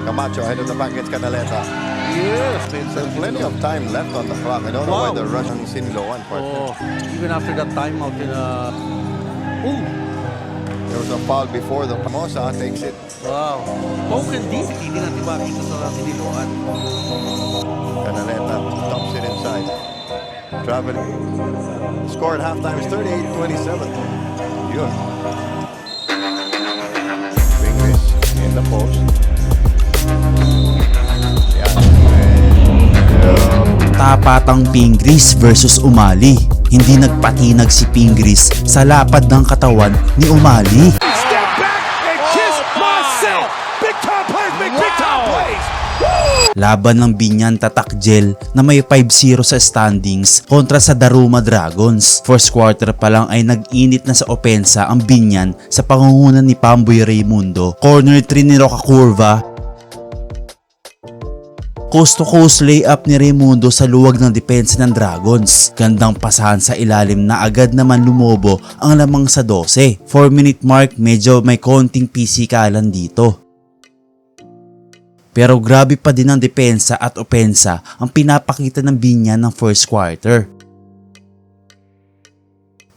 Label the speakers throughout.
Speaker 1: Camacho ahead of the back gets Canaleta.
Speaker 2: Yes.
Speaker 1: There's plenty of time left on the clock. I don't know why they're rushing Sinloan for it.
Speaker 2: Oh, even after that timeout in
Speaker 1: There was a foul before the Pamosa takes it.
Speaker 2: wow. Poke and deep. Hindi natin makita sa Siniloan.
Speaker 1: Canaleta dumps it inside. Traveling. Score at halftime is 38-27. Yun. Fingers in the post.
Speaker 3: Tapatang Pingris versus Umali. Hindi nagpatinag si Pingris sa lapad ng katawan ni Umali.
Speaker 4: Step back and kiss myself. Big time plays, big time plays.
Speaker 3: Laban ng Binyan Tatakjel na may 5-0 sa standings kontra sa Daruma Dragons. First quarter pa lang ay nag-init na sa opensa ang Binyan sa pangungunan ni Pamboy Raymundo. Corner 3 ni Roca Curva. Coast-to-coast layup ni Raymundo sa luwag ng depensa ng Dragons. Gandang pasahan sa ilalim na agad naman lumobo ang lamang sa 12. 4-minute mark, medyo may konting pisikalan dito. Pero grabe pa din ang depensa at opensa ang pinapakita ng Binyan ng first quarter.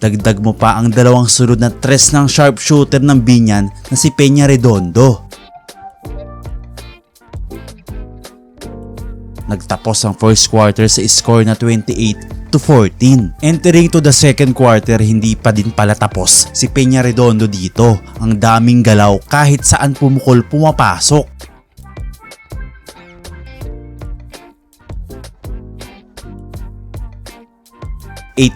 Speaker 3: Dagdag mo pa ang dalawang sunod na tres ng sharpshooter ng Binyan na si Peña Redondo. Nagtapos ang first quarter sa score na 28-14. Entering to the second quarter, hindi pa din pala tapos si Peña Redondo dito. Ang daming galaw kahit saan pumukol pumapasok.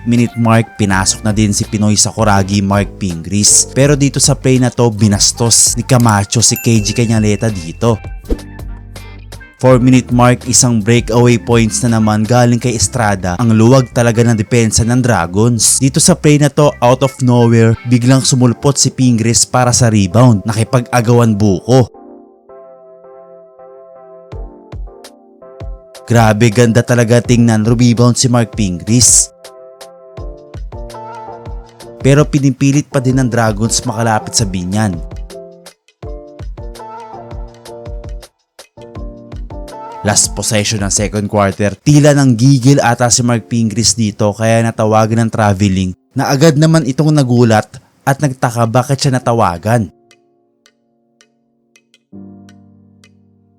Speaker 3: Minute mark, pinasok na din si Pinoy Sakuragi Mark Pingris. Pero dito sa play na to, binastos ni Camacho si KG Cañaleta dito. 4-minute mark, isang breakaway points na naman galing kay Estrada. Ang luwag talaga ng depensa ng Dragons. Dito sa play na to, out of nowhere, biglang sumulpot si Pingris para sa rebound. Nakipag-agawan buko. Grabe, ganda talaga tingnan, rebound si Mark Pingris. Pero pinipilit pa din ng Dragons makalapit sa Binyan. Last possession ng second quarter, tila nang gigil ata si Mark Pingris dito kaya natawagan ng traveling na agad naman itong nagulat at nagtaka bakit siya natawagan.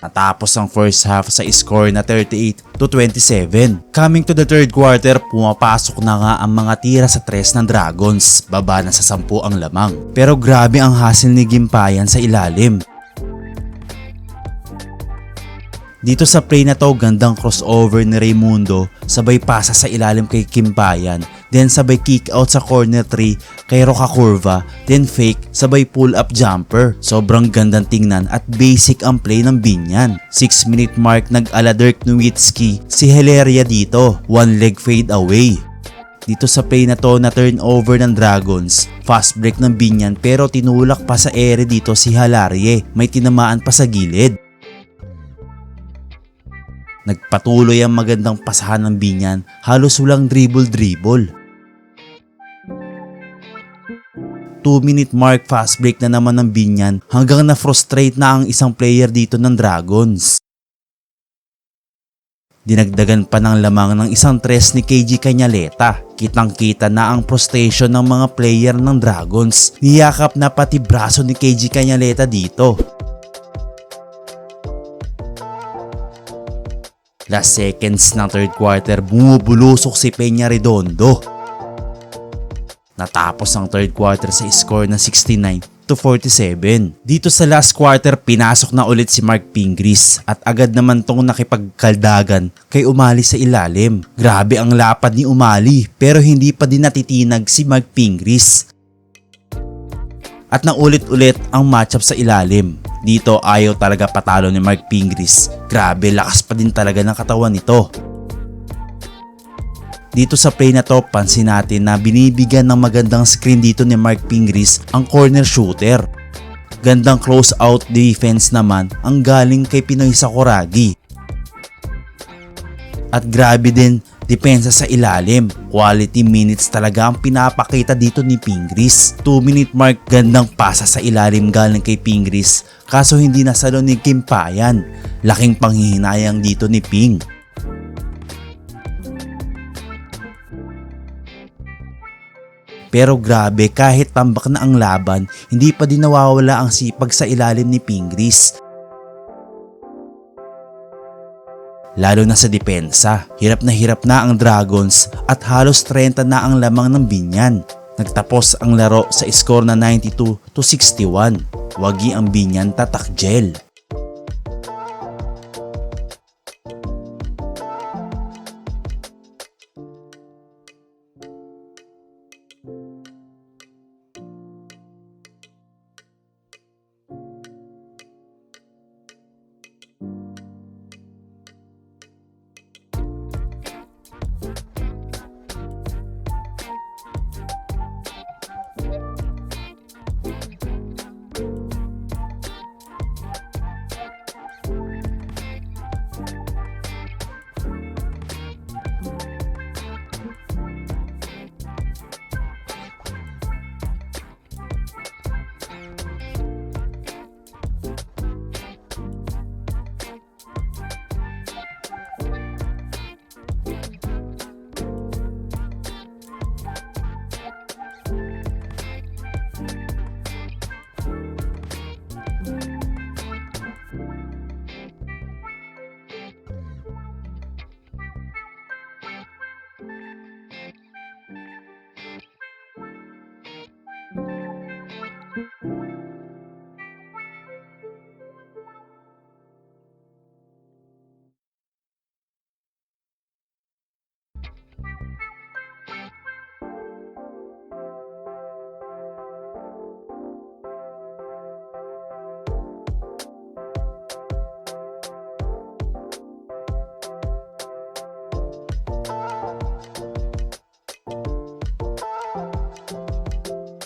Speaker 3: Natapos ang first half sa score na 38-27. Coming to the third quarter, pumapasok na nga ang mga tira sa tres ng Dragons. Baba na sa 10 ang lamang. Pero grabe ang hassle ni Gimpayan sa ilalim. Dito sa play na to, gandang crossover ni Raymundo, sabay pasa sa ilalim kay Gimpayan, then sabay kick out sa corner 3 kay Roca Curva, then fake, sabay pull up jumper. Sobrang gandang tingnan at basic ang play ng Binyan. 6-minute mark, nag-ala Dirk Nowitzki, si Hilaria dito, one leg fade away. Dito sa play na to, na turnover ng Dragons, fast break ng Binyan pero tinulak pa sa ere dito si Hilarie, may tinamaan pa sa gilid. Nagpatuloy ang magandang pasahan ng Binyan, halos walang dribble. 2-minute mark, fast break na naman ng Binyan hanggang na-frustrate na ang isang player dito ng Dragons. Dinagdagan pa ng lamang ng isang tres ni KG Cañaleta. Kitang-kita na ang frustration ng mga player ng Dragons. Niyakap na pati braso ni KG Cañaleta dito. Last seconds ng third quarter, bumubulusok si Peña Redondo. Natapos ang third quarter sa score na 69-47. Dito sa last quarter, pinasok na ulit si Mark Pingris at agad naman tong nakipagkaldagan kay Umali sa ilalim. Grabe ang lapad ni Umali pero hindi pa din natitinag si Mark Pingris. At naulit-ulit ang matchup sa ilalim. Dito ayaw talaga patalo ni Mark Pingris. Grabe, lakas pa din talaga ng katawan nito. Dito sa play na to, pansin natin na binibigyan ng magandang screen dito ni Mark Pingris ang corner shooter. Gandang close out defense naman ang galing kay Pinoy Sakuragi. At grabe din Depensa sa ilalim, quality minutes talaga ang pinapakita dito ni Pingris. 2-minute mark, gandang pasa sa ilalim galing kay Pingris, kaso hindi nasalo ni Kimpayan. Laking panghihinayang dito ni Ping. Pero grabe, kahit tambak na ang laban, hindi pa din nawawala ang sipag sa ilalim ni Pingris. Lalo na sa depensa, hirap na ang Dragons at halos 30 na ang lamang ng Binyan. Nagtapos ang laro sa score na 92-61. Wagi ang Binyan tatakjel.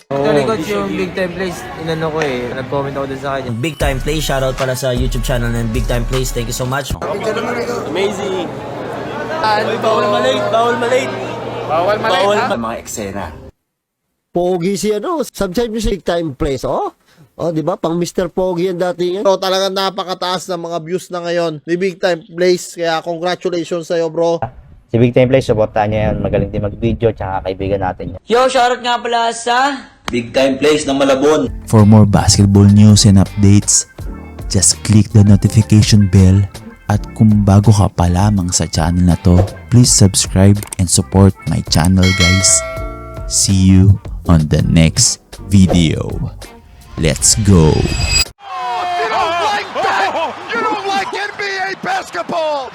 Speaker 5: Actually, coach, yung Big Time Plays, inano ko eh. Nag-comment ako dun sa kanya.
Speaker 6: Big Time Plays, shoutout pala sa YouTube channel ng Big Time Plays. Thank you so much.
Speaker 5: Amazing!
Speaker 6: Bawal malate, bawal malate. Bawal
Speaker 2: Mga eksena.
Speaker 7: Pogi si ano, subscribe nyo si Big Time Plays, oh. Oh, di ba? Pang Mr. Pogi yan dati yan.
Speaker 8: Bro, talagang napakataas ng mga views na ngayon ni Big Time Plays. Kaya congratulations sa'yo, bro.
Speaker 9: Si Big Time Plays, supportahan niya yan. Magaling din mag-video, tsaka kaibigan natin yan.
Speaker 6: Yo, shoutout nga pala sa
Speaker 3: Big Time Plays ng Malabon. For more basketball news and updates, just click the notification bell. At kung bago ka pa lamang sa channel na to, please subscribe and support my channel, guys. See you on the next video. Let's go!
Speaker 4: You don't like that! You don't like NBA basketball!